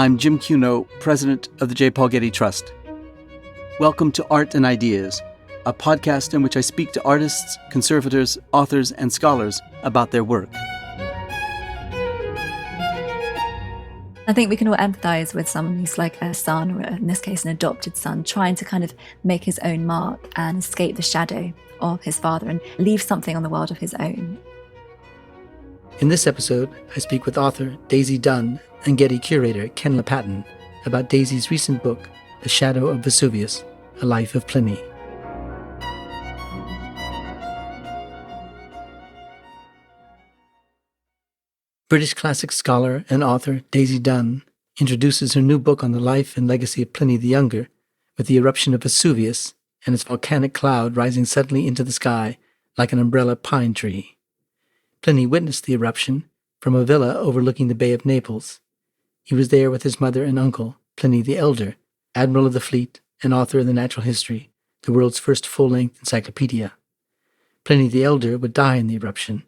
I'm Jim Cuno, president of the J. Paul Getty Trust. Welcome to Art and Ideas, a podcast in which I speak to artists, conservators, authors, and scholars about their work. I think we can all empathize with someone who's like a son, or in this case, an adopted son, trying to kind of make his own mark and escape the shadow of his father and leave something on the world of his own. In this episode, I speak with author Daisy Dunn and Getty curator Ken LaPatin about Daisy's recent book, The Shadow of Vesuvius, A Life of Pliny. British classic scholar and author Daisy Dunn introduces her new book on the life and legacy of Pliny the Younger with the eruption of Vesuvius and its volcanic cloud rising suddenly into the sky like an umbrella pine tree. Pliny witnessed the eruption from a villa overlooking the Bay of Naples. He was there with his mother and uncle, Pliny the Elder, admiral of the fleet and author of the Natural History, the world's first full-length encyclopedia. Pliny the Elder would die in the eruption,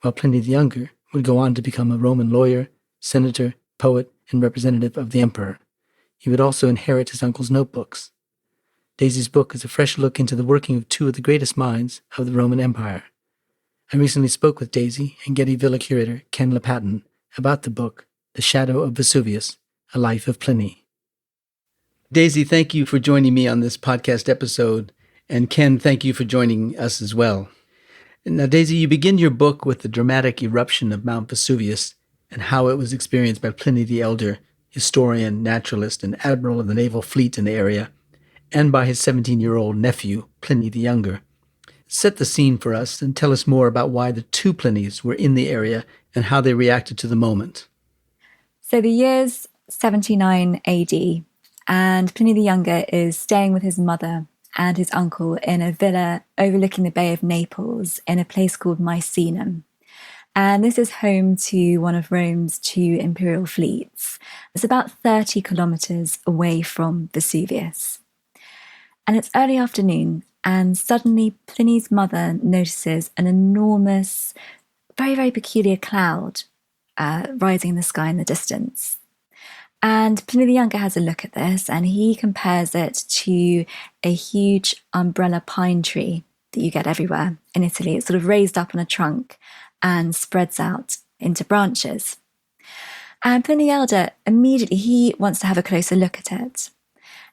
while Pliny the Younger would go on to become a Roman lawyer, senator, poet, and representative of the emperor. He would also inherit his uncle's notebooks. Daisy's book is a fresh look into the working of two of the greatest minds of the Roman Empire. I recently spoke with Daisy and Getty Villa curator Ken LaPatin about the book, The Shadow of Vesuvius, A Life of Pliny. Daisy, thank you for joining me on this podcast episode, and Ken, thank you for joining us as well. Now, Daisy, you begin your book with the dramatic eruption of Mount Vesuvius and how it was experienced by Pliny the Elder, historian, naturalist, and admiral of the naval fleet in the area, and by his 17-year-old nephew, Pliny the Younger. Set the scene for us and tell us more about why the two Plinys were in the area and how they reacted to the moment. So the year's 79 AD, and Pliny the Younger is staying with his mother and his uncle in a villa overlooking the Bay of Naples in a place called Misenum. And this is home to one of Rome's two imperial fleets. It's about 30 kilometers away from Vesuvius. And it's early afternoon, and suddenly Pliny's mother notices an enormous, very, very peculiar cloud rising in the sky in the distance. And Pliny the Younger has a look at this, and he compares it to a huge umbrella pine tree that you get everywhere in Italy. It's sort of raised up on a trunk and spreads out into branches. And Pliny the Elder, immediately, he wants to have a closer look at it.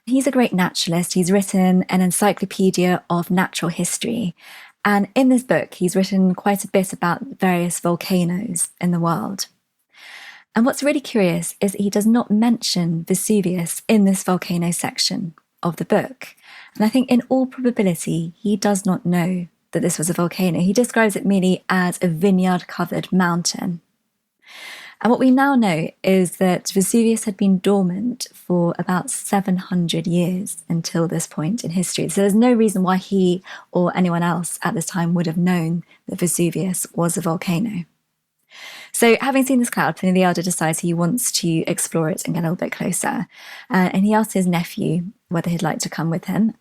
He's a great naturalist. He's written an encyclopedia of natural history. And in this book, he's written quite a bit about various volcanoes in the world. And what's really curious is that he does not mention Vesuvius in this volcano section of the book. And I think in all probability, he does not know that this was a volcano. He describes it merely as a vineyard-covered mountain. And what we now know is that Vesuvius had been dormant for about 700 years until this point in history. So there's no reason why he or anyone else at this time would have known that Vesuvius was a volcano. So having seen this cloud, Pliny the Elder decides he wants to explore it and get a little bit closer. And he asks his nephew whether he'd like to come with him.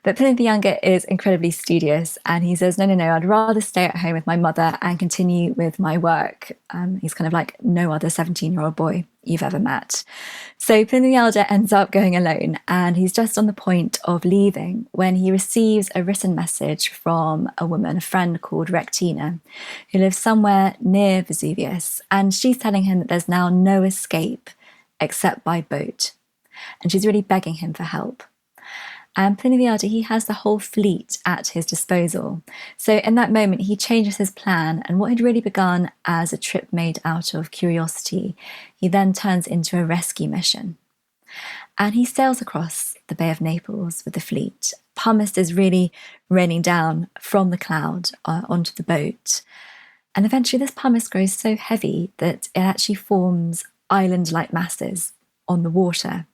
But Pliny the Younger is incredibly studious, and he says, no, I'd rather stay at home with my mother and continue with my work. He's kind of like no other 17-year-old boy you've ever met. So Pliny the Elder ends up going alone, and he's just on the point of leaving when he receives a written message from a woman, a friend called Rectina, who lives somewhere near Vesuvius, and she's telling him that there's now no escape except by boat. And she's really begging him for help. And Pliny the Elder, he has the whole fleet at his disposal. So in that moment, he changes his plan, and what had really begun as a trip made out of curiosity, he then turns into a rescue mission. And he sails across the Bay of Naples with the fleet. Pumice is really raining down from the cloud onto the boat. And eventually this pumice grows so heavy that it actually forms island-like masses on the water.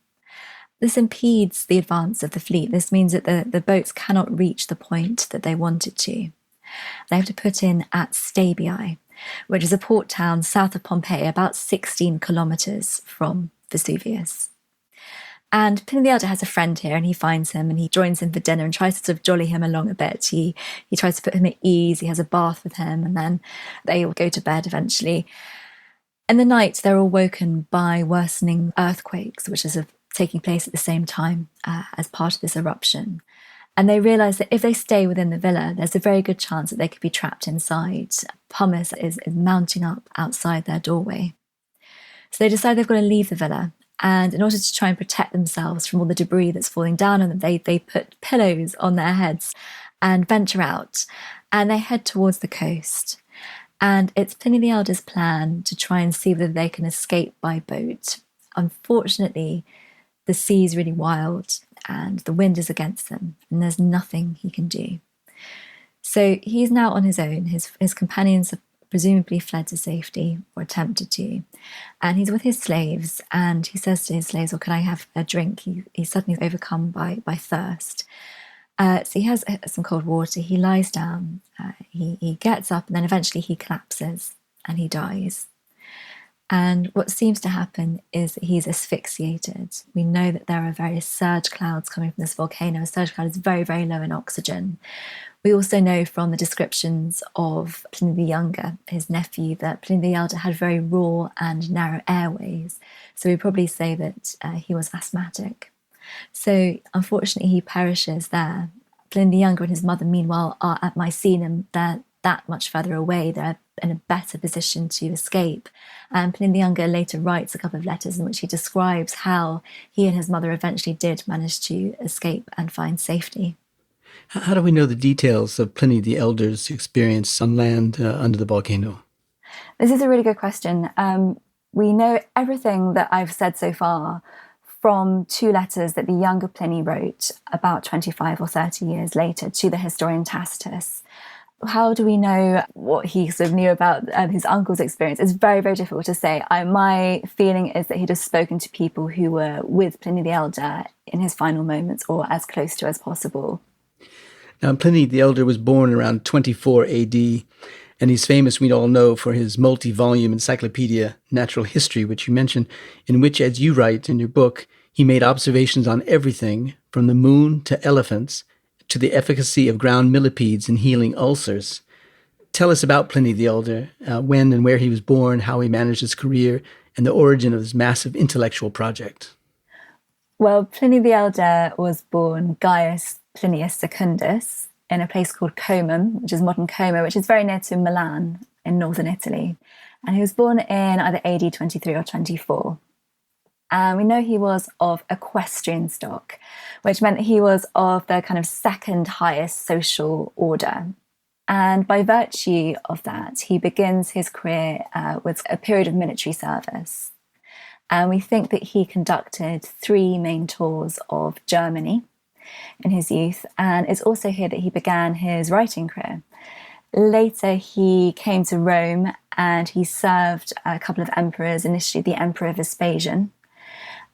This impedes the advance of the fleet. This means that the boats cannot reach the point that they wanted to. They have to put in at Stabii, which is a port town south of Pompeii, about 16 kilometers from Vesuvius. And Pliny the Elder has a friend here, and he finds him and he joins him for dinner and tries to sort of jolly him along a bit. He tries to put him at ease. He has a bath with him, and then they all go to bed eventually. In the night, they're all woken by worsening earthquakes, which is taking place at the same time as part of this eruption. And they realise that if they stay within the villa, there's a very good chance that they could be trapped inside. Pumice is mounting up outside their doorway. So they decide they've got to leave the villa. And in order to try and protect themselves from all the debris that's falling down on them, they put pillows on their heads and venture out. And they head towards the coast. And it's Pliny the Elder's plan to try and see whether they can escape by boat. Unfortunately, the sea is really wild and the wind is against them, and there's nothing he can do. So he's now on his own. His companions have presumably fled to safety, or attempted to, and he's with his slaves, and he says to his slaves, "Well, can I have a drink?" He's suddenly overcome by thirst. So he has some cold water, he lies down, he gets up, and then eventually he collapses and he dies. And what seems to happen is that he's asphyxiated. We know that there are various surge clouds coming from this volcano. A surge cloud is very, very low in oxygen. We also know from the descriptions of Pliny the Younger, his nephew, that Pliny the Elder had very raw and narrow airways. So we probably say that he was asthmatic. So unfortunately, he perishes there. Pliny the Younger and his mother, meanwhile, are at Misenum. They're that much further away. They're in a better position to escape. And Pliny the Younger later writes a couple of letters in which he describes how he and his mother eventually did manage to escape and find safety. How do we know the details of Pliny the Elder's experience on land under the volcano? This is a really good question. We know everything that I've said so far from two letters that the younger Pliny wrote about 25 or 30 years later to the historian Tacitus. How do we know what he sort of knew about his uncle's experience? It's very, very difficult to say. My feeling is that he'd have spoken to people who were with Pliny the Elder in his final moments, or as close to as possible. Now, Pliny the Elder was born around 24 AD, and he's famous, we all know, for his multi-volume encyclopedia, Natural History, which you mentioned, in which, as you write in your book, he made observations on everything from the moon to elephants, to the efficacy of ground millipedes in healing ulcers. Tell us about Pliny the Elder, when and where he was born, how he managed his career, and the origin of his massive intellectual project. Well, Pliny the Elder was born Gaius Plinius Secundus in a place called Comum, which is modern Como, which is very near to Milan in northern Italy. And he was born in either AD 23 or 24. And we know he was of equestrian stock, which meant that he was of the kind of second highest social order. And by virtue of that, he begins his career with a period of military service. And we think that he conducted 3 main tours of Germany in his youth. And it's also here that he began his writing career. Later, he came to Rome and he served a couple of emperors, initially the Emperor Vespasian.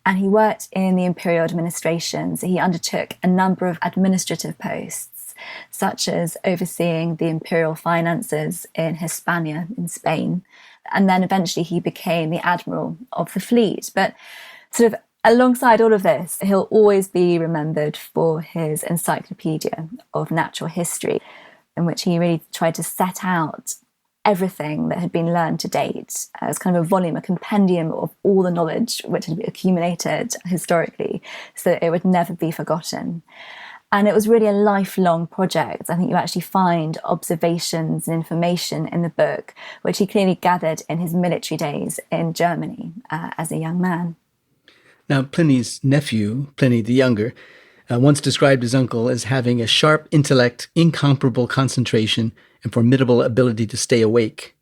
And he worked in the imperial administration. So he undertook a number of administrative posts, such as overseeing the imperial finances in Hispania, in Spain. And then eventually he became the admiral of the fleet. But sort of alongside all of this, he'll always be remembered for his encyclopedia of natural history, in which he really tried to set out everything that had been learned to date as kind of a volume, a compendium of all the knowledge which had been accumulated historically, so that it would never be forgotten. And it was really a lifelong project. I think you actually find observations and information in the book, which he clearly gathered in his military days in Germany as a young man. Now, Pliny's nephew, Pliny the Younger, once described his uncle as having a sharp intellect, incomparable concentration, and formidable ability to stay awake.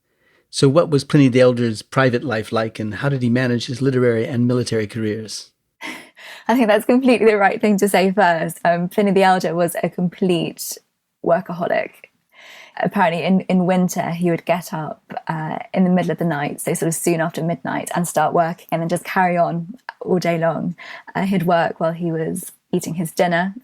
So what was Pliny the Elder's private life like, and how did he manage his literary and military careers? I think that's completely the right thing to say first. Pliny the Elder was a complete workaholic. Apparently in winter, he would get up in the middle of the night, so sort of soon after midnight, and start working and then just carry on all day long. He'd work while he was eating his dinner.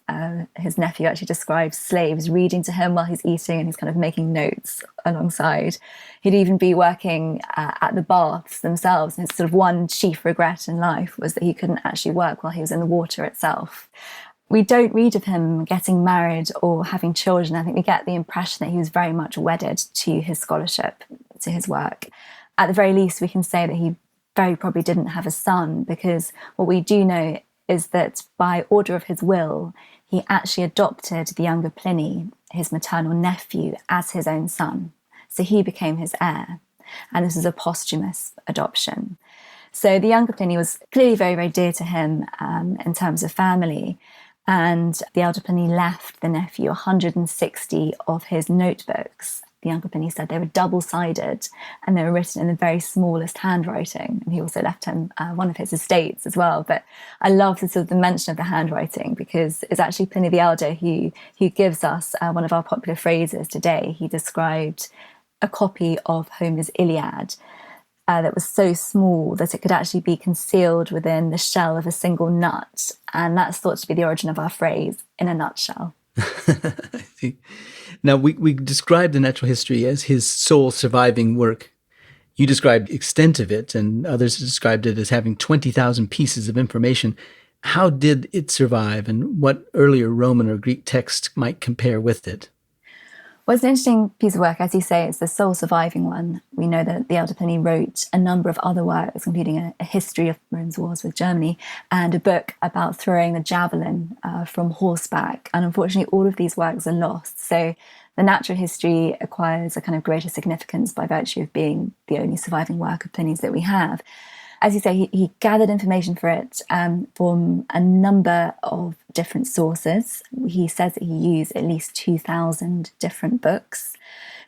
His nephew actually describes slaves reading to him while he's eating, and he's kind of making notes alongside. He'd even be working at the baths themselves. And his sort of one chief regret in life was that he couldn't actually work while he was in the water itself. We don't read of him getting married or having children. I think we get the impression that he was very much wedded to his scholarship, to his work. At the very least, we can say that he very probably didn't have a son, because what we do know is that by order of his will, he actually adopted the younger Pliny, his maternal nephew, as his own son. So he became his heir. And this is a posthumous adoption. So the younger Pliny was clearly very, very dear to him in terms of family. And the elder Pliny left the nephew 160 of his notebooks. The younger Pliny said they were double-sided and they were written in the very smallest handwriting. And he also left him one of his estates as well. But I love the mention of the handwriting, because it's actually Pliny the Elder who gives us one of our popular phrases today. He described a copy of Homer's Iliad that was so small that it could actually be concealed within the shell of a single nut. And that's thought to be the origin of our phrase, in a nutshell. I see. Now, we described the natural history as his sole surviving work. You described the extent of it, and others described it as having 20,000 pieces of information. How did it survive, and what earlier Roman or Greek text might compare with it? Well, it's an interesting piece of work. As you say, it's the sole surviving one. We know that the elder Pliny wrote a number of other works, including a history of Rome's wars with Germany and a book about throwing the javelin from horseback. And unfortunately, all of these works are lost. So the natural history acquires a kind of greater significance by virtue of being the only surviving work of Pliny's that we have. As you say, he gathered information for it from a number of different sources. He says that he used at least 2,000 different books.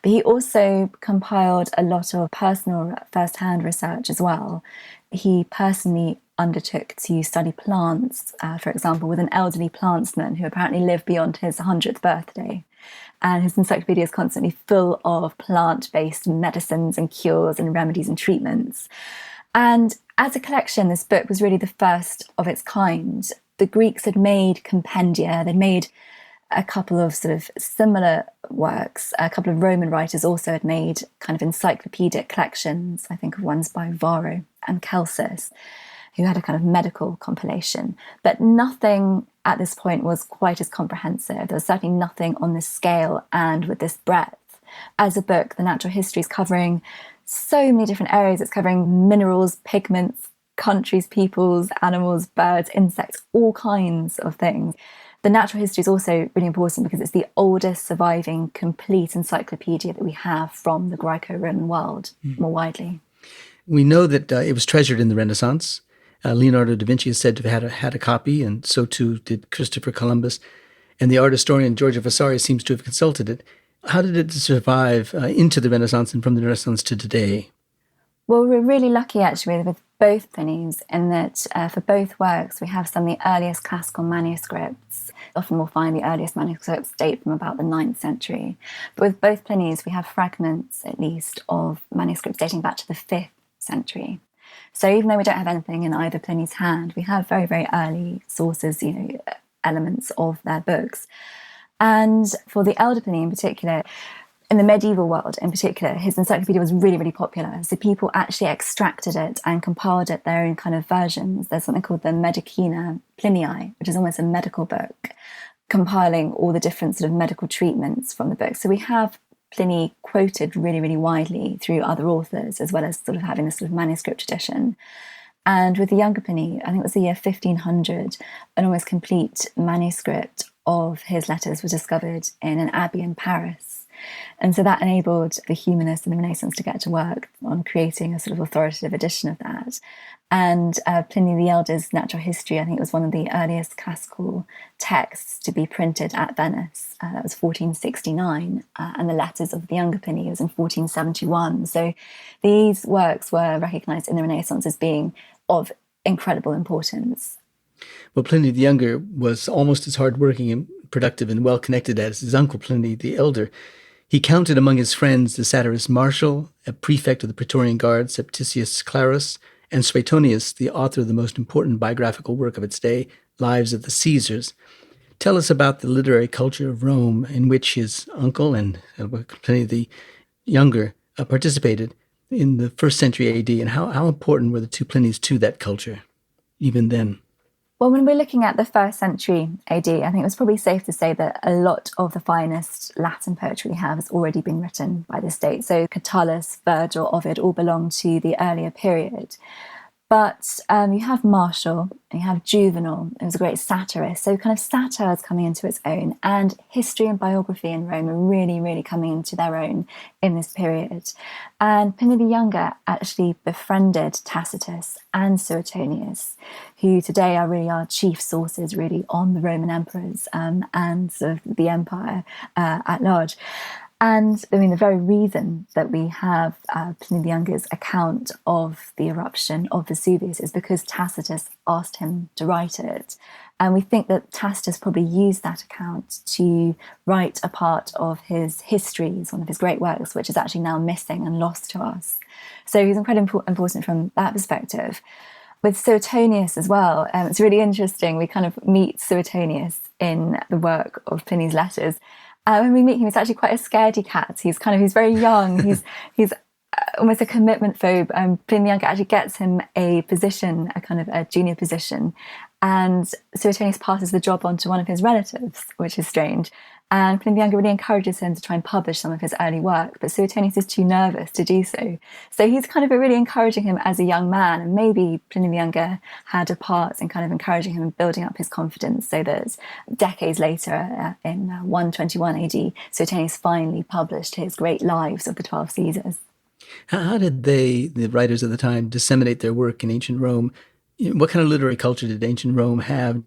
But he also compiled a lot of personal first-hand research as well. He personally undertook to study plants, for example, with an elderly plantsman who apparently lived beyond his 100th birthday. And his encyclopedia is constantly full of plant-based medicines and cures and remedies and treatments. And as a collection, this book was really the first of its kind. The Greeks had made compendia, they'd made a couple of sort of similar works. A couple of Roman writers also had made kind of encyclopedic collections. I think of ones by Varro and Celsus, who had a kind of medical compilation. But nothing at this point was quite as comprehensive. There was certainly nothing on this scale and with this breadth. As a book, the natural history is covering so many different areas. It's covering minerals, pigments, countries, peoples, animals, birds, insects, all kinds of things. The natural history is also really important because it's the oldest surviving complete encyclopedia that we have from the Greco-Roman world more widely. We know that it was treasured in the Renaissance. Leonardo da Vinci is said to have had a copy, and so too did Christopher Columbus. And the art historian Giorgio Vasari seems to have consulted it. How did it survive into the Renaissance and from the Renaissance to today? Well, we're really lucky actually with both Pliny's in that for both works we have some of the earliest classical manuscripts. Often we'll find the earliest manuscripts date from about the 9th century. But with both Pliny's we have fragments at least of manuscripts dating back to the 5th century. So even though we don't have anything in either Pliny's hand, we have very, very early sources, elements of their books. And for the elder Pliny in particular, in the medieval world in particular, his encyclopedia was really, really popular. So people actually extracted it and compiled it their own kind of versions. There's something called the Medicina Plinii, which is almost a medical book, compiling all the different sort of medical treatments from the book. So we have Pliny quoted really, really widely through other authors, as well as sort of having this sort of manuscript tradition. And with the younger Pliny, I think it was the year 1500, an almost complete manuscript of his letters was discovered in an abbey in Paris. And so that enabled the humanists and the Renaissance to get to work on creating a sort of authoritative edition of that. And Pliny the Elder's Natural History, I think it was one of the earliest classical texts to be printed at Venice. That was 1469. And the letters of the younger Pliny was in 1471. So these works were recognised in the Renaissance as being of incredible importance. Well, Pliny the Younger was almost as hardworking and productive and well-connected as his uncle Pliny the Elder. He counted among his friends the satirist Martial, a prefect of the Praetorian Guard, Septicius Clarus, and Suetonius, the author of the most important biographical work of its day, Lives of the Caesars. Tell us about the literary culture of Rome in which his uncle and Pliny the Younger participated in the 1st century AD, and how important were the two Plinys to that culture, even then? Well, when we're looking at the first century AD, I think it was probably safe to say that a lot of the finest Latin poetry we have has already been written by this date. So Catullus, Virgil, Ovid all belong to the earlier period. But you have Martial, and you have Juvenal, who was a great satirist. So kind of satire is coming into its own, and history and biography in Rome are really, really coming into their own in this period. And Pliny the Younger actually befriended Tacitus and Suetonius, who today are really our chief sources really on the Roman emperors and sort of the empire at large. And I mean, the very reason that we have Pliny the Younger's account of the eruption of Vesuvius is because Tacitus asked him to write it. And we think that Tacitus probably used that account to write a part of his histories, one of his great works, which is actually now missing and lost to us. So he's incredibly important from that perspective. With Suetonius as well, it's really interesting. We kind of meet Suetonius in the work of Pliny's letters. When we meet him, he's actually quite a scaredy cat. He's very young. He's almost a commitment phobe. Pliny the Younger actually gets him a position, a kind of a junior position, and Suetonius passes the job on to one of his relatives, which is strange. And Pliny the Younger really encourages him to try and publish some of his early work, but Suetonius is too nervous to do so. So he's kind of really encouraging him as a young man, and maybe Pliny the Younger had a part in kind of encouraging him and building up his confidence so that decades later, in 121 AD, Suetonius finally published his great lives of the 12 Caesars. How did the writers of the time, disseminate their work in ancient Rome? What kind of literary culture did ancient Rome have?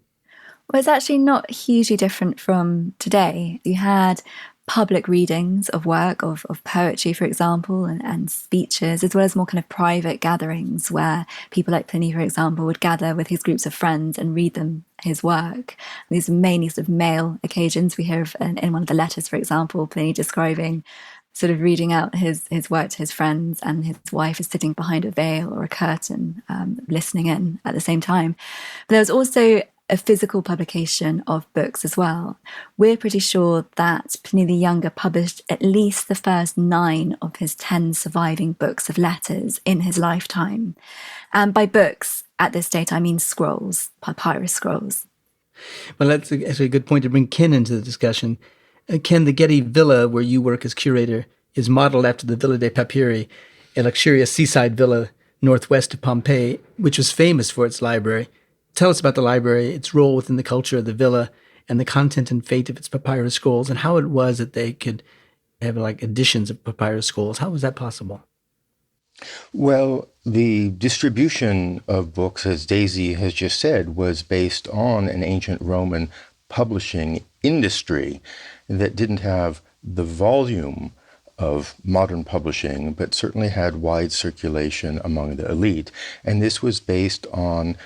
Well, it's actually not hugely different from today. You had public readings of work, of poetry, for example, and speeches, as well as more kind of private gatherings where people like Pliny, for example, would gather with his groups of friends and read them his work. And these are mainly sort of male occasions. We hear of in one of the letters, for example, Pliny describing sort of reading out his work to his friends, and his wife is sitting behind a veil or a curtain, listening in at the same time. But there was also a physical publication of books as well. We're pretty sure that Pliny the Younger published at least the first 9 of his 10 surviving books of letters in his lifetime. And by books, at this date, I mean scrolls, papyrus scrolls. Well, that's actually a good point to bring Ken into the discussion. Ken, the Getty Villa, where you work as curator, is modeled after the Villa dei Papyri, a luxurious seaside villa northwest of Pompeii, which was famous for its library. Tell us about the library, its role within the culture of the villa, and the content and fate of its papyrus scrolls, and how it was that they could have like editions of papyrus scrolls. How was that possible? Well, the distribution of books, as Daisy has just said, was based on an ancient Roman publishing industry that didn't have the volume of modern publishing, but certainly had wide circulation among the elite. And this was based on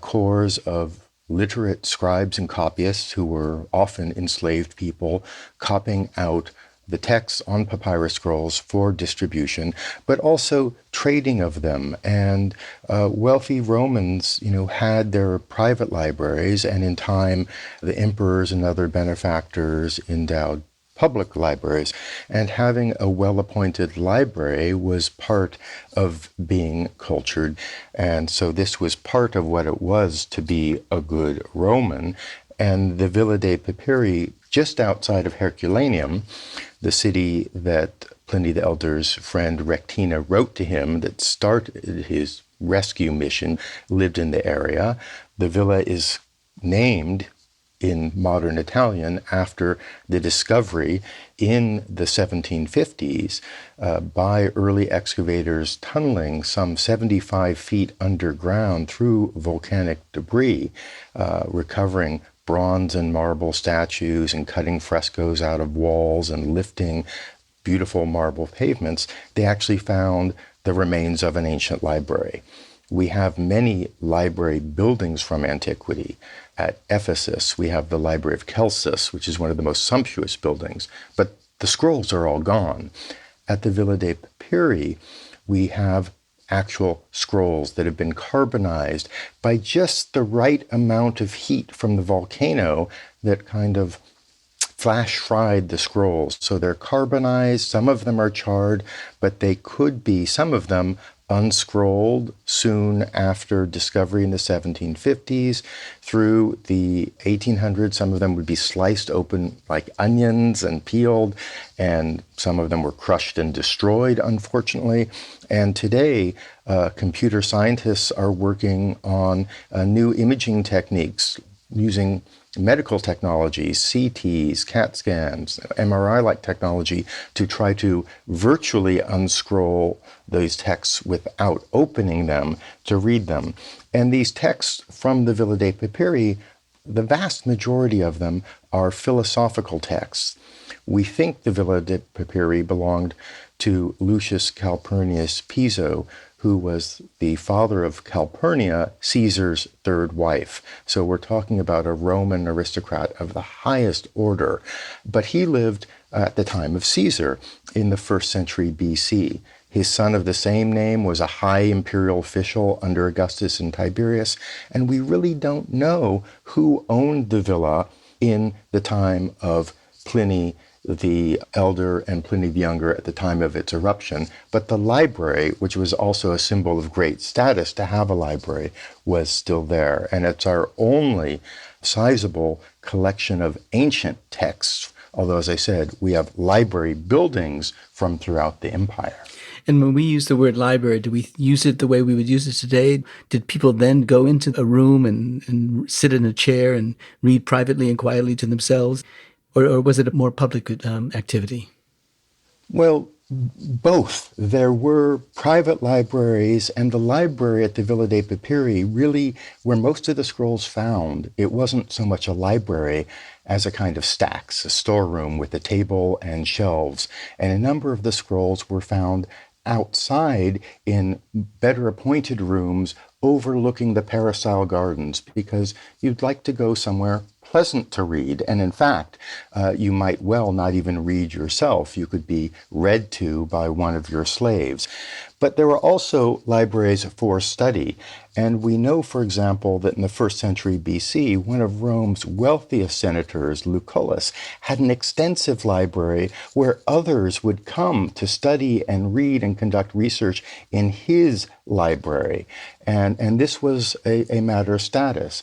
cores of literate scribes and copyists who were often enslaved people, copying out the texts on papyrus scrolls for distribution, but also trading of them. And wealthy Romans, had their private libraries, and in time, the emperors and other benefactors endowed public libraries. And having a well-appointed library was part of being cultured. And so this was part of what it was to be a good Roman. And the Villa dei Papyri, just outside of Herculaneum, the city that Pliny the Elder's friend Rectina wrote to him that started his rescue mission, lived in the area. The villa is named in modern Italian after the discovery in the 1750s by early excavators tunneling some 75 feet underground through volcanic debris, recovering bronze and marble statues and cutting frescoes out of walls and lifting beautiful marble pavements. They actually found the remains of an ancient library. We have many library buildings from antiquity. At Ephesus, we have the Library of Celsus, which is one of the most sumptuous buildings, but the scrolls are all gone. At the Villa dei Papyri, we have actual scrolls that have been carbonized by just the right amount of heat from the volcano that kind of flash fried the scrolls. So they're carbonized, some of them are charred, but they could be, some of them, unscrolled soon after discovery in the 1750s through the 1800s. Some of them would be sliced open like onions and peeled, and some of them were crushed and destroyed, unfortunately. And today, computer scientists are working on new imaging techniques using medical technologies, CTs, CAT scans, MRI-like technology to try to virtually unscroll these texts without opening them to read them. And these texts from the Villa dei Papyri, the vast majority of them are philosophical texts. We think the Villa dei Papyri belonged to Lucius Calpurnius Piso, who was the father of Calpurnia, Caesar's third wife. So we're talking about a Roman aristocrat of the highest order. But he lived at the time of Caesar in the 1st century BC. His son of the same name was a high imperial official under Augustus and Tiberius, and we really don't know who owned the villa in the time of Pliny the Elder and Pliny the Younger at the time of its eruption. But the library, which was also a symbol of great status to have a library, was still there. And it's our only sizable collection of ancient texts, although, as I said, we have library buildings from throughout the empire. And when we use the word library, do we use it the way we would use it today? Did people then go into a room and sit in a chair and read privately and quietly to themselves? Or was it a more public activity? Well, both. There were private libraries, and the library at the Villa dei Papyri really, where most of the scrolls found, it wasn't so much a library as a kind of stacks, a storeroom with a table and shelves. And a number of the scrolls were found outside in better appointed rooms overlooking the peristyle gardens, because you'd like to go somewhere pleasant to read. And in fact, you might well not even read yourself. You could be read to by one of your slaves. But there were also libraries for study. And we know, for example, that in the 1st century BC, one of Rome's wealthiest senators, Lucullus, had an extensive library where others would come to study and read and conduct research in his library. And this was a matter of status.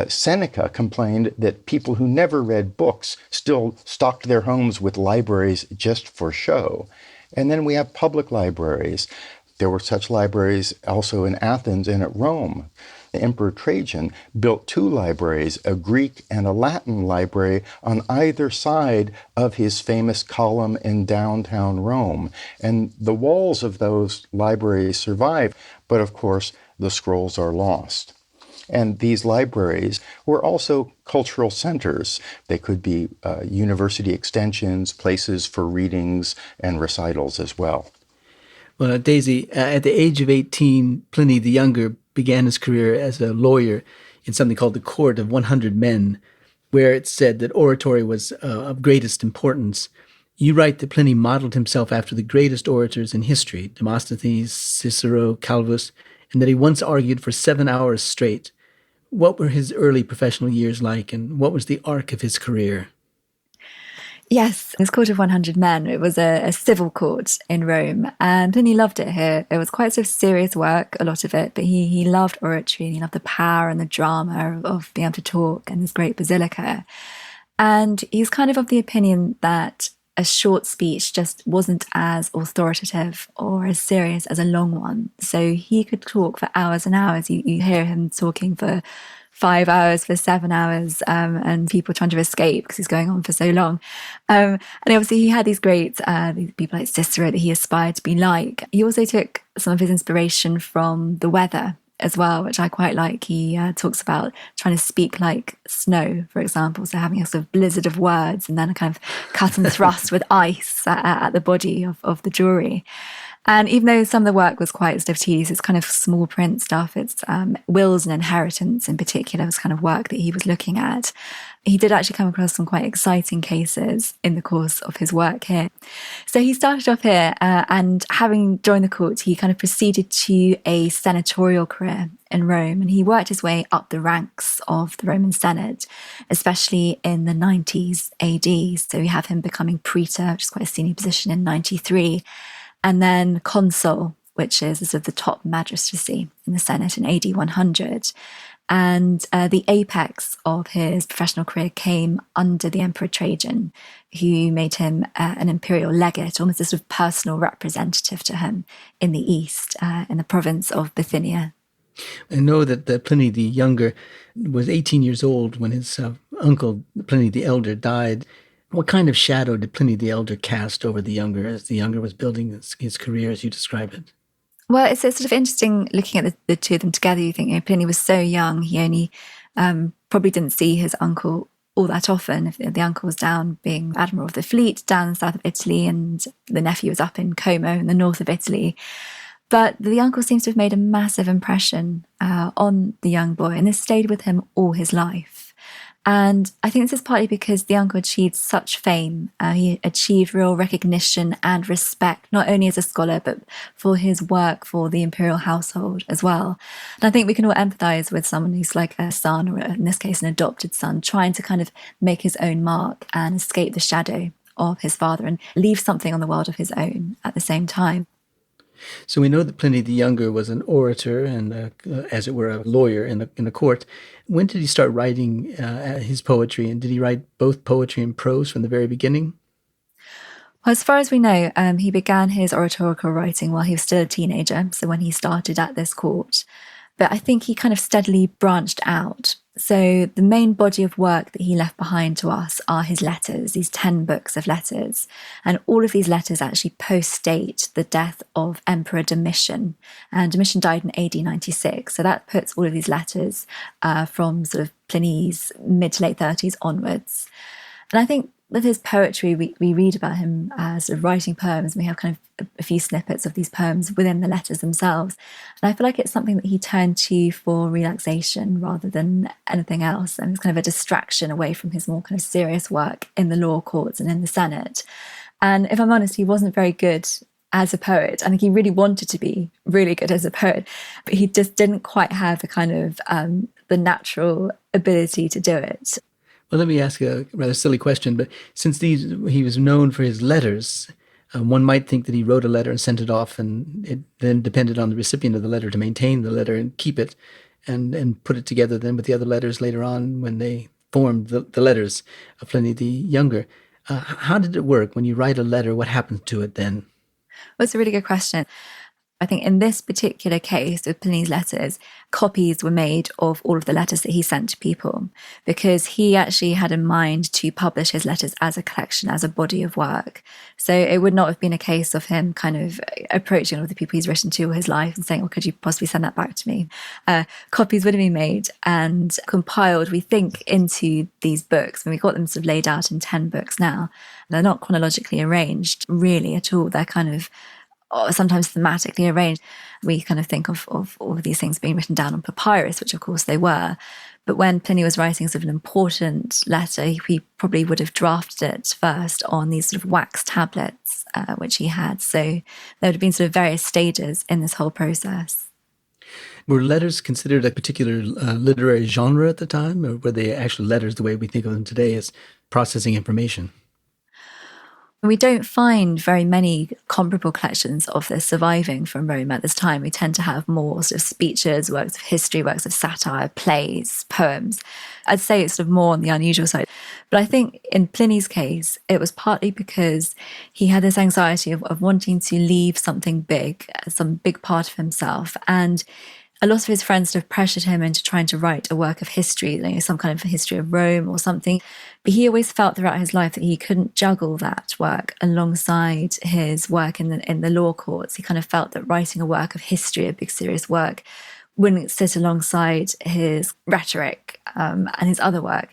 Seneca complained that people who never read books still stocked their homes with libraries just for show. And then we have public libraries. There were such libraries also in Athens and at Rome. The Emperor Trajan built 2 libraries, a Greek and a Latin library, on either side of his famous column in downtown Rome. And the walls of those libraries survive, but of course, the scrolls are lost. And these libraries were also cultural centers. They could be university extensions, places for readings and recitals as well. Well, Daisy, at the age of 18, Pliny the Younger began his career as a lawyer in something called the Court of 100 Men, where it said that oratory was of greatest importance. You write that Pliny modeled himself after the greatest orators in history, Demosthenes, Cicero, Calvus, and that he once argued for 7 hours straight. What were his early professional years like, and what was the arc of his career? Yes, this court of 100 men, it was a civil court in Rome, and Pliny loved it here. It was quite sort of serious work, a lot of it, but he loved oratory, and he loved the power and the drama of being able to talk and his great basilica. And he's kind of the opinion that a short speech just wasn't as authoritative or as serious as a long one. So he could talk for hours and hours. You hear him talking for 5 hours, for 7 hours, and people trying to escape because he's going on for so long. And obviously he had these great these people like Cicero that he aspired to be like. He also took some of his inspiration from the weather as well, which I quite like. He talks about trying to speak like snow, for example, so having a sort of blizzard of words and then a kind of cut and thrust with ice at the body of the jury. And even though some of the work was quite sort of tedious, it's kind of small print stuff. It's wills and inheritance in particular was kind of work that he was looking at. He did actually come across some quite exciting cases in the course of his work here. So he started off here and having joined the court, he kind of proceeded to a senatorial career in Rome, and he worked his way up the ranks of the Roman Senate, especially in the 90s AD. So we have him becoming praetor, which is quite a senior position in 93. And then consul which is sort of the top magistracy in the Senate in AD 100. And the apex of his professional career came under the Emperor Trajan, who made him an imperial legate, almost a sort of personal representative to him in the east, in the province of Bithynia. I know that Pliny the Younger was 18 years old when his uncle, Pliny the Elder, died. What kind of shadow did Pliny the Elder cast over the Younger as the Younger was building his career, as you describe it? Well, it's sort of interesting looking at the two of them together. You think, Pliny was so young, he only probably didn't see his uncle all that often. If the uncle was down being admiral of the fleet down in the south of Italy, and the nephew was up in Como in the north of Italy. But the uncle seems to have made a massive impression on the young boy, and this stayed with him all his life. And I think this is partly because the uncle achieved such fame. He achieved real recognition and respect, not only as a scholar, but for his work for the imperial household as well. And I think we can all empathize with someone who's like a son, or in this case, an adopted son, trying to kind of make his own mark and escape the shadow of his father and leave something on the world of his own at the same time. So we know that Pliny the Younger was an orator and, as it were, a lawyer in the court. When did he start writing his poetry, and did he write both poetry and prose from the very beginning? Well, as far as we know, he began his oratorical writing while he was still a teenager, so when he started at this court. But I think he kind of steadily branched out. So the main body of work that he left behind to us are his letters, these 10 books of letters. And all of these letters actually post-date the death of Emperor Domitian. And Domitian died in AD 96. So that puts all of these letters from sort of Pliny's mid to late 30s onwards. And I think with his poetry, we read about him sort of writing poems, and we have kind of a few snippets of these poems within the letters themselves. And I feel like it's something that he turned to for relaxation rather than anything else. And it's kind of a distraction away from his more kind of serious work in the law courts and in the Senate. And if I'm honest, he wasn't very good as a poet. I think he really wanted to be really good as a poet, but he just didn't quite have the kind of the natural ability to do it. Well, let me ask a rather silly question, but since he was known for his letters, one might think that he wrote a letter and sent it off, and it then depended on the recipient of the letter to maintain the letter and keep it, and put it together then with the other letters later on when they formed the letters of Pliny the Younger. How did it work? When you write a letter, what happens to it then? Well, it's a really good question. I think in this particular case with Pliny's letters, copies were made of all of the letters that he sent to people, because he actually had in mind to publish his letters as a collection, as a body of work. So it would not have been a case of him kind of approaching all of the people he's written to all his life and saying, well, could you possibly send that back to me? Copies would have been made and compiled, we think, into these books. And we've got them sort of laid out in 10 books now. They're not chronologically arranged really at all. They're kind of sometimes thematically arranged. We kind of think of all of these things being written down on papyrus, which of course they were. But when Pliny was writing sort of an important letter, he probably would have drafted it first on these sort of wax tablets, which he had. So there would have been sort of various stages in this whole process. Were letters considered a particular literary genre at the time, or were they actually letters the way we think of them today as processing information? We don't find very many comparable collections of this surviving from Rome at this time. We tend to have more sort of speeches, works of history, works of satire, plays, poems. I'd say it's sort of more on the unusual side. But I think in Pliny's case, it was partly because he had this anxiety of wanting to leave something big, some big part of himself. And a lot of his friends sort of pressured him into trying to write a work of history, some kind of history of Rome or something. But he always felt throughout his life that he couldn't juggle that work alongside his work in the law courts. He kind of felt that writing a work of history, a big serious work, wouldn't sit alongside his rhetoric and his other work.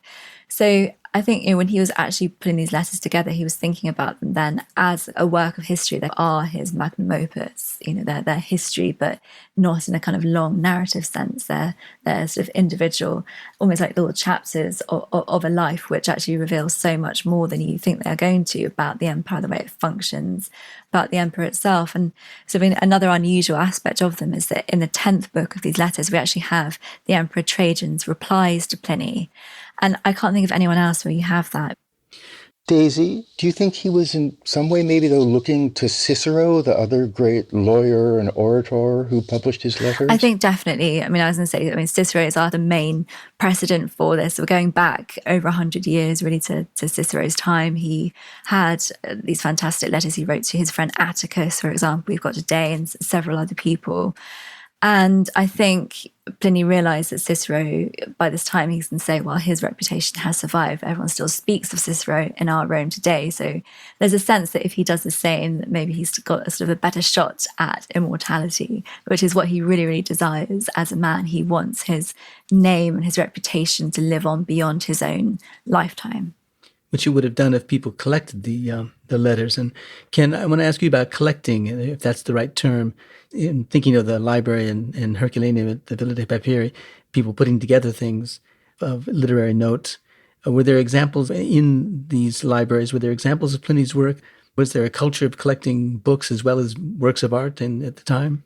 So I think when he was actually putting these letters together, he was thinking about them then as a work of history. They are his magnum opus. They're history, but not in a kind of long narrative sense. They're sort of individual, almost like little chapters of a life, which actually reveals so much more than you think they're going to about the empire, the way it functions, about the emperor itself. And so another unusual aspect of them is that in the 10th book of these letters, we actually have the Emperor Trajan's replies to Pliny. And I can't think of anyone else where you have that. Daisy, do you think he was in some way maybe though looking to Cicero, the other great lawyer and orator who published his letters? I think definitely. I mean, I was going to say, Cicero is the main precedent for this. We're going back over 100 years really to Cicero's time. He had these fantastic letters he wrote to his friend Atticus, for example, we've got today, and several other people. And I think Pliny realized that Cicero, by this time, he can say, well, his reputation has survived. Everyone still speaks of Cicero in our Rome today. So there's a sense that if he does the same, that maybe he's got a sort of a better shot at immortality, which is what he really, really desires as a man. He wants his name and his reputation to live on beyond his own lifetime. Which you would have done if people collected the letters. And Ken, I want to ask you about collecting, if that's the right term. In thinking of the library in Herculaneum at the Villa dei Papyri, people putting together things of literary note. Were there examples in these libraries? Were there examples of Pliny's work? Was there a culture of collecting books as well as works of art at the time?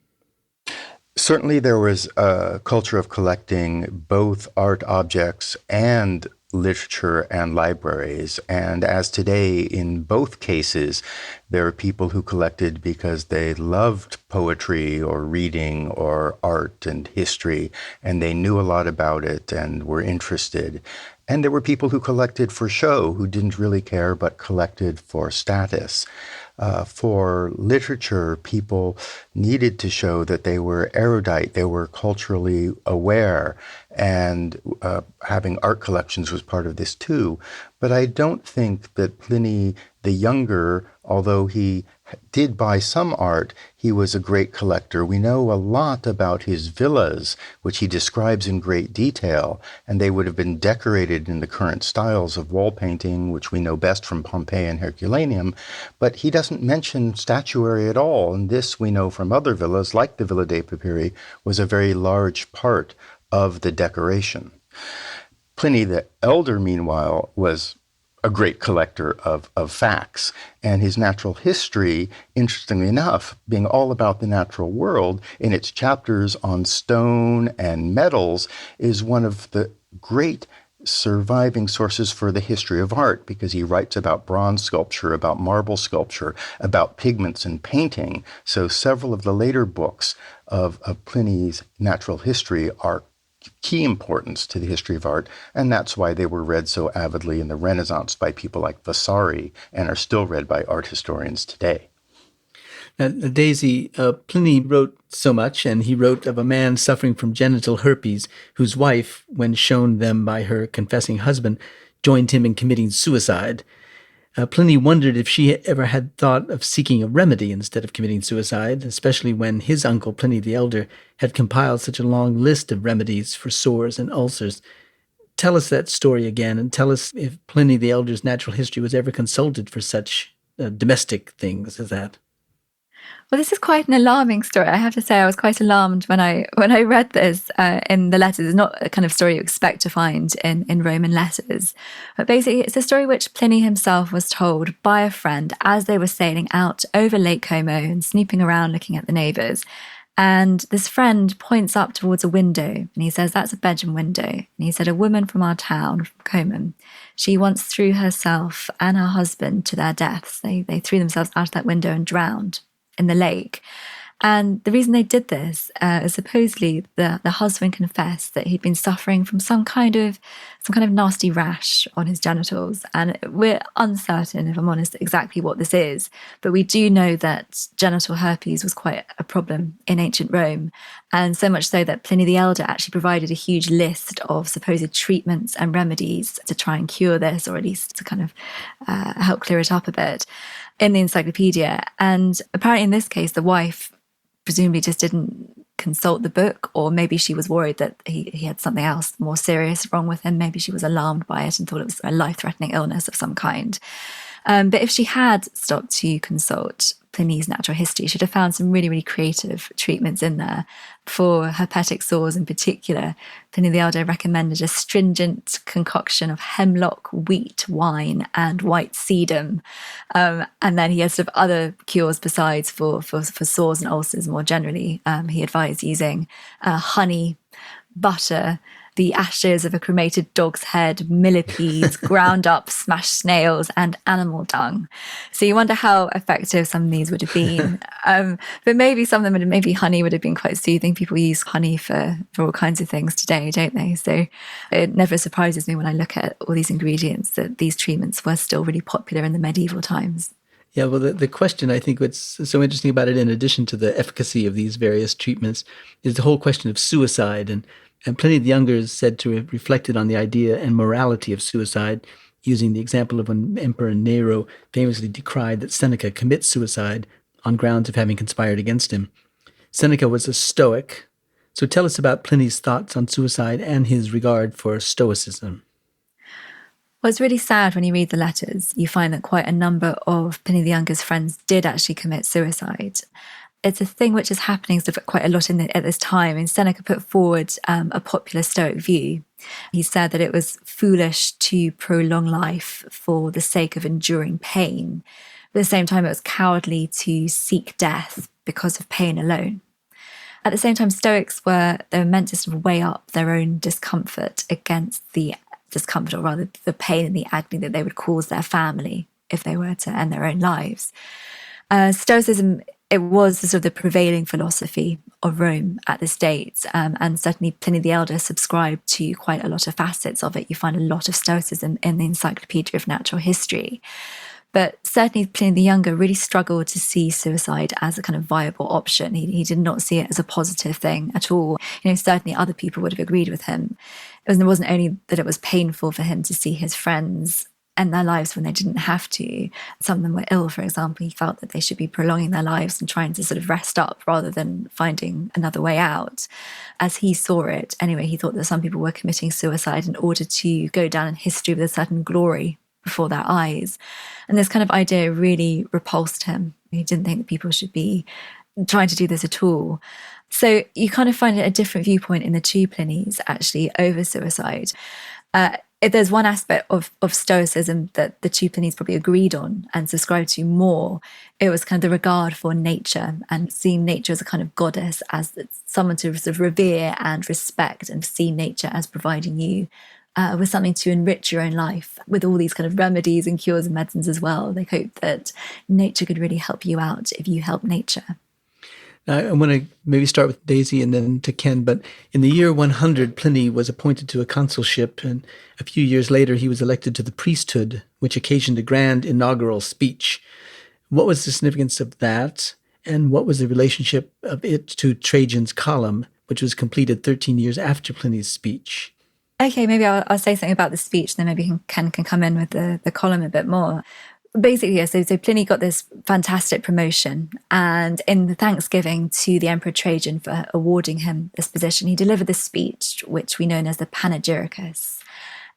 Certainly there was a culture of collecting both art objects and literature and libraries. And as today, in both cases, there are people who collected because they loved poetry or reading or art and history, and they knew a lot about it and were interested. And there were people who collected for show, who didn't really care, but collected for status. For literature, people needed to show that they were erudite, they were culturally aware, and having art collections was part of this too. But I don't think that Pliny the Younger, although he did buy some art, he was a great collector. We know a lot about his villas, which he describes in great detail, and they would have been decorated in the current styles of wall painting, which we know best from Pompeii and Herculaneum, but he doesn't mention statuary at all, and this we know from other villas, like the Villa dei Papyri, was a very large part of the decoration. Pliny the Elder, meanwhile, was a great collector of facts. And his natural history, interestingly enough, being all about the natural world, in its chapters on stone and metals, is one of the great surviving sources for the history of art, because he writes about bronze sculpture, about marble sculpture, about pigments and painting. So several of the later books of Pliny's natural history are key importance to the history of art, and that's why they were read so avidly in the Renaissance by people like Vasari and are still read by art historians today. Now, Daisy, Pliny wrote so much, and he wrote of a man suffering from genital herpes, whose wife, when shown them by her confessing husband, joined him in committing suicide. Pliny wondered if she ever had thought of seeking a remedy instead of committing suicide, especially when his uncle, Pliny the Elder, had compiled such a long list of remedies for sores and ulcers. Tell us that story again, and tell us if Pliny the Elder's natural history was ever consulted for such domestic things as that. Well, this is quite an alarming story. I have to say, I was quite alarmed when I read this in the letters. It's not a kind of story you expect to find in Roman letters. But basically, it's a story which Pliny himself was told by a friend as they were sailing out over Lake Como and snooping around looking at the neighbours. And this friend points up towards a window and he says, that's a bedroom window. And he said, a woman from our town, from Como, she once threw herself and her husband to their deaths. They threw themselves out of that window and drowned in the lake. And the reason they did this is supposedly the husband confessed that he'd been suffering from some kind of nasty rash on his genitals. And we're uncertain, if I'm honest, exactly what this is. But we do know that genital herpes was quite a problem in ancient Rome. And so much so that Pliny the Elder actually provided a huge list of supposed treatments and remedies to try and cure this, or at least to kind of help clear it up a bit, in the encyclopedia. And apparently in this case, the wife presumably just didn't consult the book, or maybe she was worried that he had something else more serious wrong with him. Maybe she was alarmed by it and thought it was a life-threatening illness of some kind. But if she had stopped to consult Pliny's natural history, she'd have found some really, really creative treatments in there. For herpetic sores in particular, Pliny the Elder recommended a stringent concoction of hemlock, wheat, wine, and white sedum. And then he had sort of other cures besides for sores and ulcers more generally. He advised using honey, butter, the ashes of a cremated dog's head, millipedes, ground up smashed snails, and animal dung. So you wonder how effective some of these would have been. But maybe some of them maybe honey would have been quite soothing. People use honey for all kinds of things today, don't they? So it never surprises me when I look at all these ingredients that these treatments were still really popular in the medieval times. Yeah, well, the question, I think what's so interesting about it, in addition to the efficacy of these various treatments, is the whole question of suicide. And Pliny the Younger is said to have reflected on the idea and morality of suicide, using the example of when Emperor Nero famously decried that Seneca commit suicide on grounds of having conspired against him. Seneca was a Stoic. So tell us about Pliny's thoughts on suicide and his regard for Stoicism. Well, it's really sad when you read the letters. You find that quite a number of Pliny the Younger's friends did actually commit suicide. It's a thing which is happening sort of quite a lot at this time. And Seneca put forward a popular Stoic view. He said that it was foolish to prolong life for the sake of enduring pain. But at the same time, it was cowardly to seek death because of pain alone. At the same time, Stoics they were meant to sort of weigh up their own discomfort against the discomfort, or rather the pain and the agony that they would cause their family if they were to end their own lives. Stoicism, it was the sort of the prevailing philosophy of Rome at this date, and certainly Pliny the Elder subscribed to quite a lot of facets of it. You find a lot of Stoicism in the Encyclopedia of Natural History. But certainly Pliny the Younger really struggled to see suicide as a kind of viable option. He did not see it as a positive thing at all. Certainly other people would have agreed with him. It wasn't only that it was painful for him to see his friends end their lives when they didn't have to. Some of them were ill, for example. He felt that they should be prolonging their lives and trying to sort of rest up rather than finding another way out. As he saw it, anyway, he thought that some people were committing suicide in order to go down in history with a certain glory before their eyes. And this kind of idea really repulsed him. He didn't think that people should be trying to do this at all. So you kind of find it a different viewpoint in the two Plinys, actually, over suicide. If there's one aspect of Stoicism that the two Plinys probably agreed on and subscribed to more, it was kind of the regard for nature and seeing nature as a kind of goddess, as someone to sort of revere and respect, and see nature as providing you with something to enrich your own life, with all these kind of remedies and cures and medicines as well. They hoped that nature could really help you out if you help nature. Now, I want to maybe start with Daisy and then to Ken, but in the year 100, Pliny was appointed to a consulship, and a few years later he was elected to the priesthood, which occasioned a grand inaugural speech. What was the significance of that, and what was the relationship of it to Trajan's column, which was completed 13 years after Pliny's speech? Okay, maybe I'll say something about the speech, then maybe Ken can come in with the column a bit more. Basically, yeah, so Pliny got this fantastic promotion, and in the thanksgiving to the Emperor Trajan for awarding him this position, he delivered this speech, which we know as the Panegyricus.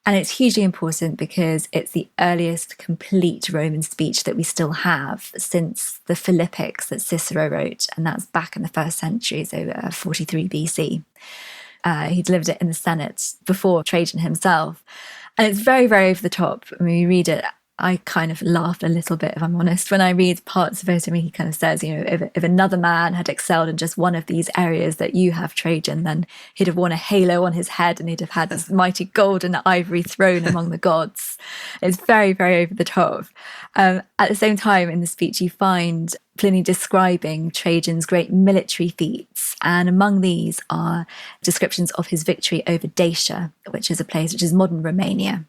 And it's hugely important because it's the earliest complete Roman speech that we still have since the Philippics that Cicero wrote, and that's back in the 1st century, so 43 BC. He delivered it in the Senate before Trajan himself. And it's very, very over the top. I mean, you read it, I kind of laughed a little bit, if I'm honest, when I read parts of it. I mean, he kind of says, if another man had excelled in just one of these areas that you have, Trajan, then he'd have worn a halo on his head and he'd have had this mighty golden ivory throne among the gods. It's very, very over the top. At the same time, in the speech, you find Pliny describing Trajan's great military feats. And among these are descriptions of his victory over Dacia, which is a place which is modern Romania.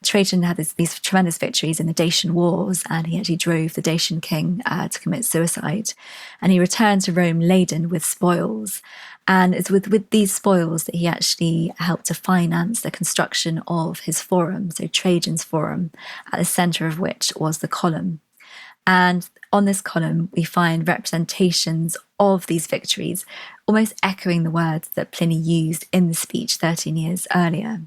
Trajan had these tremendous victories in the Dacian Wars, and he actually drove the Dacian king to commit suicide. And he returned to Rome laden with spoils. And it's with these spoils that he actually helped to finance the construction of his forum, so Trajan's forum, at the centre of which was the column. And on this column, we find representations of these victories, almost echoing the words that Pliny used in the speech 13 years earlier.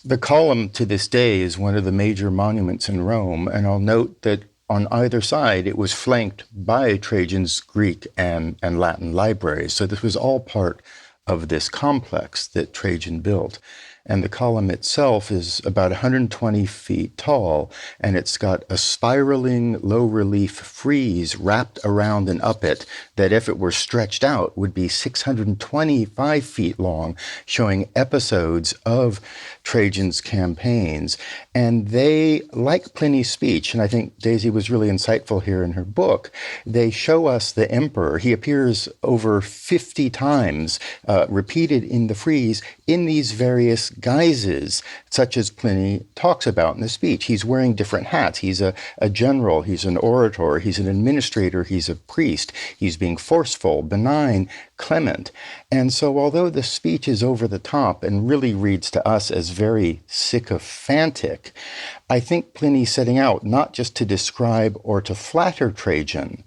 The column to this day is one of the major monuments in Rome, and I'll note that on either side it was flanked by Trajan's Greek and Latin libraries. So this was all part of this complex that Trajan built. and the column itself is about 120 feet tall, and it's got a spiraling low-relief frieze wrapped around and up it that, if it were stretched out, would be 625 feet long, showing episodes of Trajan's campaigns. And they, like Pliny's speech, and I think Daisy was really insightful here in her book, they show us the emperor. He appears over 50 times, repeated in the frieze, in these various guises, such as Pliny talks about in the speech. He's wearing different hats. He's a general, he's an orator, he's an administrator, he's a priest. He's being forceful, benign, clement. And so although the speech is over the top and really reads to us as very sycophantic, I think Pliny's setting out not just to describe or to flatter Trajan,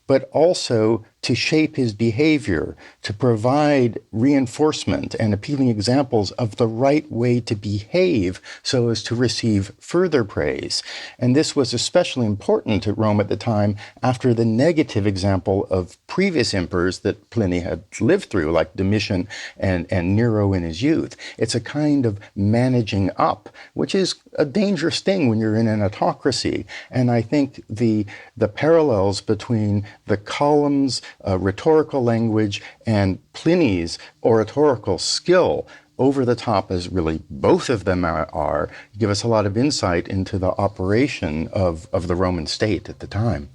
but also to shape his behavior, to provide reinforcement and appealing examples of the right way to behave so as to receive further praise. And this was especially important at Rome at the time after the negative example of previous emperors that Pliny had lived through, like Domitian and Nero in his youth. It's a kind of managing up, which is a dangerous thing when you're in an autocracy. And I think the parallels between the columns, rhetorical language, and Pliny's oratorical skill, over the top as really both of them are, give us a lot of insight into the operation of the Roman state at the time.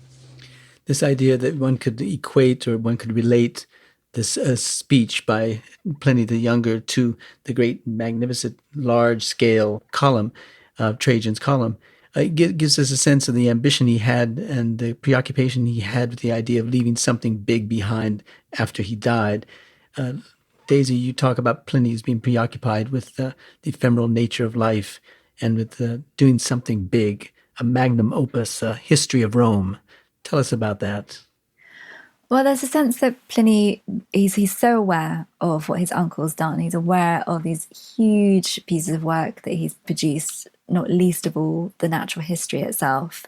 This idea that one could equate or one could relate this speech by Pliny the Younger to the great, magnificent, large-scale column, Trajan's column, gives us a sense of the ambition he had and the preoccupation he had with the idea of leaving something big behind after he died. Daisy, you talk about Pliny as being preoccupied with the ephemeral nature of life and with doing something big, a magnum opus, a history of Rome. Tell us about that. Well, there's a sense that Pliny, he's so aware of what his uncle's done. He's aware of these huge pieces of work that he's produced, not least of all the natural history itself.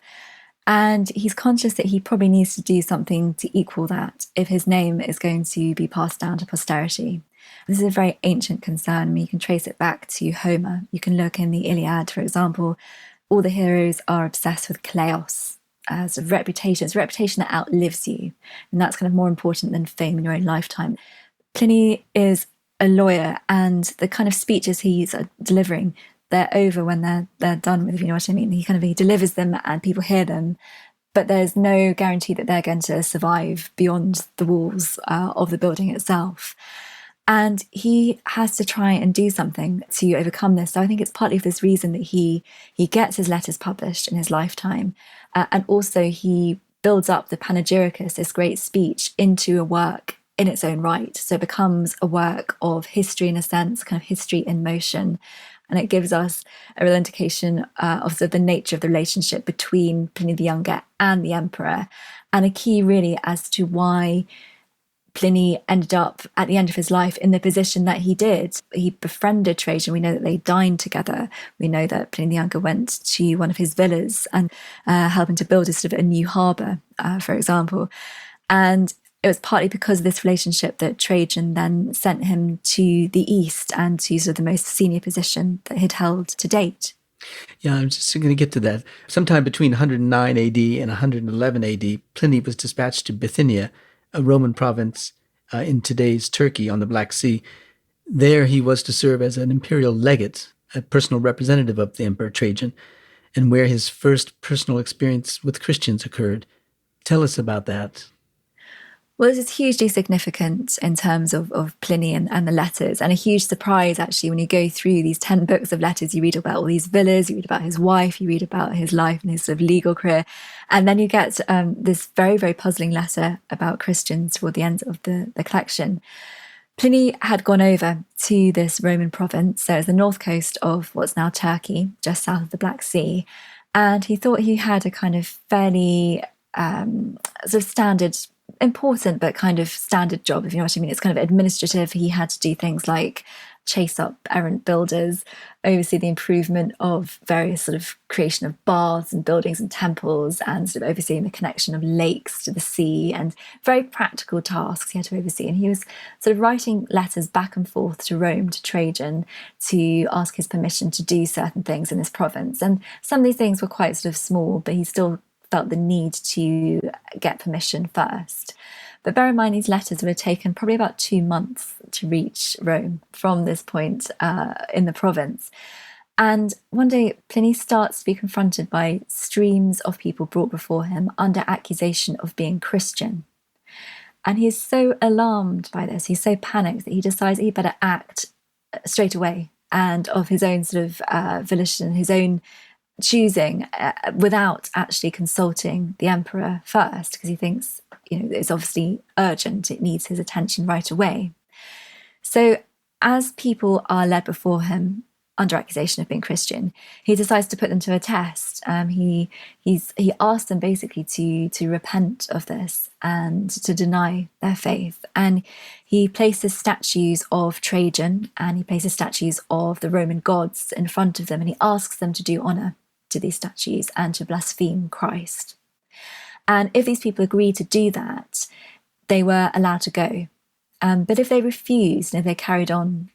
And he's conscious that he probably needs to do something to equal that if his name is going to be passed down to posterity. This is a very ancient concern. I mean, you can trace it back to Homer. You can look in the Iliad, for example. All the heroes are obsessed with kleos, as a reputation. It's a reputation that outlives you. And that's kind of more important than fame in your own lifetime. Pliny is a lawyer, and the kind of speeches he's delivering, they're over when they're done with, if you know what I mean. He delivers them and people hear them, but there's no guarantee that they're going to survive beyond the walls of the building itself. And he has to try and do something to overcome this. So I think it's partly for this reason that he gets his letters published in his lifetime. And also he builds up the Panegyricus, this great speech, into a work in its own right. So it becomes a work of history in a sense, kind of history in motion. And it gives us a real indication of the nature of the relationship between Pliny the Younger and the emperor, and a key really as to why Pliny ended up at the end of his life in the position that he did. He befriended Trajan. We know that they dined together. We know that Pliny the Younger went to one of his villas and helping to build a new harbour, for example. And it was partly because of this relationship that Trajan then sent him to the east and to sort of the most senior position that he'd held to date. Yeah, I'm just going to get to that. Sometime between 109 AD and 111 AD, Pliny was dispatched to Bithynia, a Roman province in today's Turkey on the Black Sea. There he was to serve as an imperial legate, a personal representative of the Emperor Trajan, and where his first personal experience with Christians occurred. Tell us about that. Well, this is hugely significant in terms of Pliny and the letters, and a huge surprise, actually, when you go through these 10 books of letters. You read about all these villas, you read about his wife, you read about his life and his sort of legal career, and then you get this very, very puzzling letter about Christians toward the end of the collection. Pliny had gone over to this Roman province, so it's the north coast of what's now Turkey, just south of the Black Sea, and he thought he had a kind of fairly sort of standard, important but kind of standard job, if you know what I mean. It's kind of administrative. He had to do things like chase up errant builders, oversee the improvement of various sort of creation of baths and buildings and temples, and sort of overseeing the connection of lakes to the sea, and very practical tasks he had to oversee. And he was sort of writing letters back and forth to Rome, to Trajan, to ask his permission to do certain things in this province. And some of these things were quite sort of small, but he still felt the need to get permission first. But bear in mind, these letters would have taken probably about 2 months to reach Rome from this point in the province. And one day, Pliny starts to be confronted by streams of people brought before him under accusation of being Christian. And he is so alarmed by this, he's so panicked that he decides he better act straight away and of his own sort of volition, his own choosing, without actually consulting the emperor first, because he thinks, it's obviously urgent, it needs his attention right away. So as people are led before him under accusation of being Christian, he decides to put them to a test. He asked them basically to repent of this and to deny their faith. And he places statues of Trajan and he places statues of the Roman gods in front of them, and he asks them to do honour to these statues and to blaspheme Christ. And if these people agreed to do that, they were allowed to go. But if they refused, and if they carried on,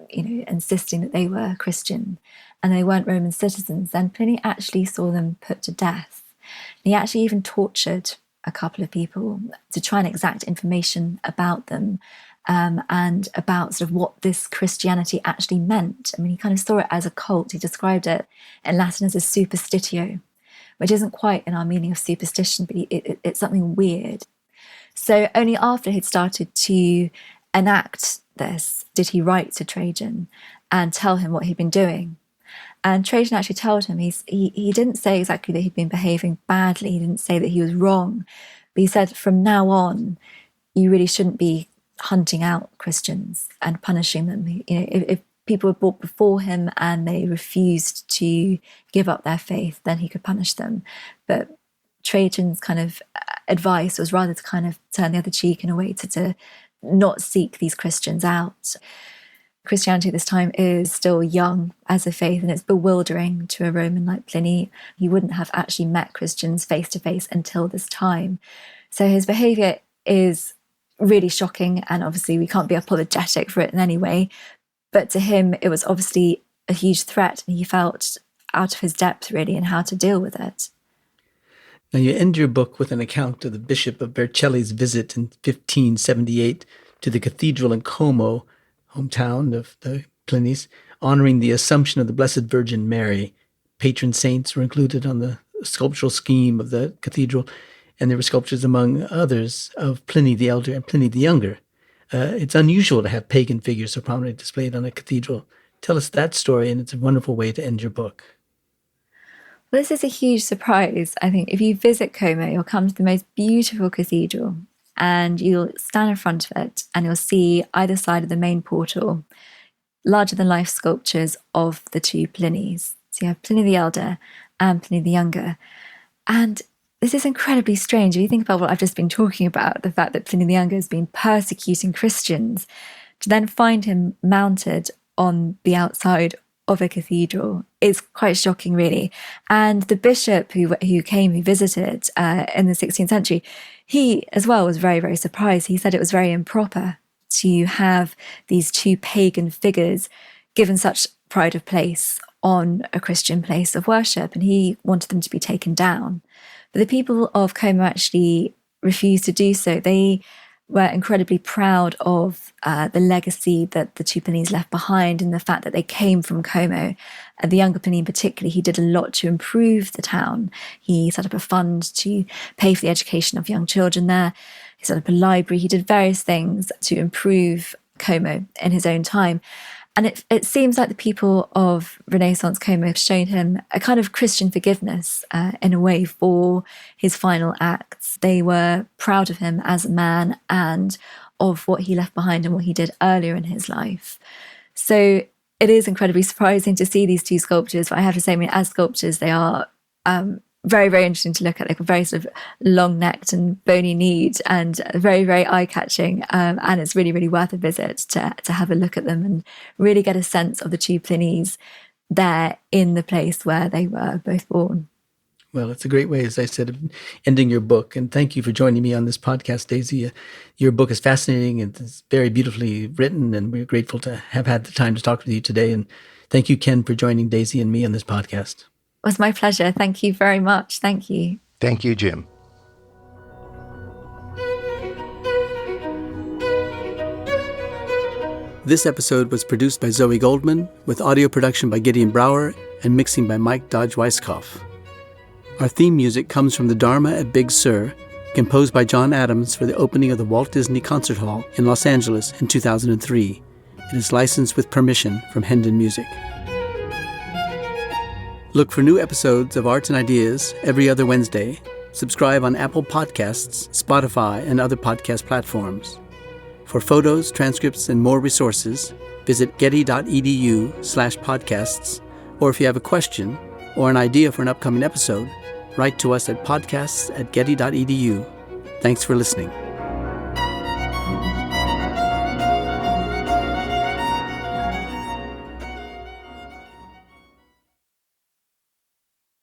insisting that they were Christian and they weren't Roman citizens, then Pliny actually saw them put to death. He actually even tortured a couple of people to try and exact information about them and about sort of what this Christianity actually meant. I mean, he kind of saw it as a cult. He described it in Latin as a superstitio, which isn't quite in our meaning of superstition, but it's something weird. So only after he'd started to enact this did he write to Trajan and tell him what he'd been doing. And Trajan actually told him, he didn't say exactly that he'd been behaving badly, he didn't say that he was wrong, but he said, from now on, you really shouldn't be hunting out Christians and punishing them. If people were brought before him and they refused to give up their faith, then he could punish them. But Trajan's kind of advice was rather to kind of turn the other cheek in a way to not seek these Christians out. Christianity at this time is still young as a faith, and it's bewildering to a Roman like Pliny. He wouldn't have actually met Christians face to face until this time. So his behaviour is really shocking, and obviously we can't be apologetic for it in any way. But to him, it was obviously a huge threat, and he felt out of his depth, really, in how to deal with it. Now, you end your book with an account of the Bishop of Vercelli's visit in 1578 to the cathedral in Como, hometown of the Pliny's, honoring the Assumption of the Blessed Virgin Mary. Patron saints were included on the sculptural scheme of the cathedral, and there were sculptures, among others, of Pliny the Elder and Pliny the Younger. It's unusual to have pagan figures so prominently displayed on a cathedral. Tell us that story, and it's a wonderful way to end your book. Well, this is a huge surprise. I think if you visit Como, you'll come to the most beautiful cathedral, and you'll stand in front of it, and you'll see either side of the main portal larger-than-life sculptures of the two Plinys. So you have Pliny the Elder and Pliny the Younger. And this is incredibly strange. If you think about what I've just been talking about, the fact that Pliny the Younger has been persecuting Christians, to then find him mounted on the outside of a cathedral is quite shocking, really. And the bishop who visited in the 16th century, he as well was very, very surprised. He said it was very improper to have these two pagan figures given such pride of place on a Christian place of worship, and he wanted them to be taken down. But the people of Como actually refused to do so. They were incredibly proud of the legacy that the two Plinys left behind, and the fact that they came from Como. And the younger Pliny in particular, he did a lot to improve the town. He set up a fund to pay for the education of young children there. He set up a library. He did various things to improve Como in his own time. And it seems like the people of Renaissance Como have shown him a kind of Christian forgiveness in a way for his final acts. They were proud of him as a man and of what he left behind and what he did earlier in his life. So it is incredibly surprising to see these two sculptures. But I have to say, as sculptures, they are very, very interesting to look at. Like, very sort of long-necked and bony-kneed, and very, very eye-catching. And it's really, really worth a visit to have a look at them and really get a sense of the two Plinies there in the place where they were both born. Well, it's a great way, as I said, of ending your book. And thank you for joining me on this podcast, Daisy. Your book is fascinating and it's very beautifully written, and we're grateful to have had the time to talk with you today. And thank you, Ken, for joining Daisy and me on this podcast. It was my pleasure. Thank you very much. Thank you. Thank you, Jim. This episode was produced by Zoe Goldman, with audio production by Gideon Brower and mixing by Mike Dodge-Weisskopf. Our theme music comes from the Dharma at Big Sur, composed by John Adams for the opening of the Walt Disney Concert Hall in Los Angeles in 2003. It is licensed with permission from Hendon Music. Look for new episodes of Art and Ideas every other Wednesday. Subscribe on Apple Podcasts, Spotify, and other podcast platforms. For photos, transcripts, and more resources, visit getty.edu/podcasts, or if you have a question or an idea for an upcoming episode, write to us at podcasts@getty.edu. Thanks for listening.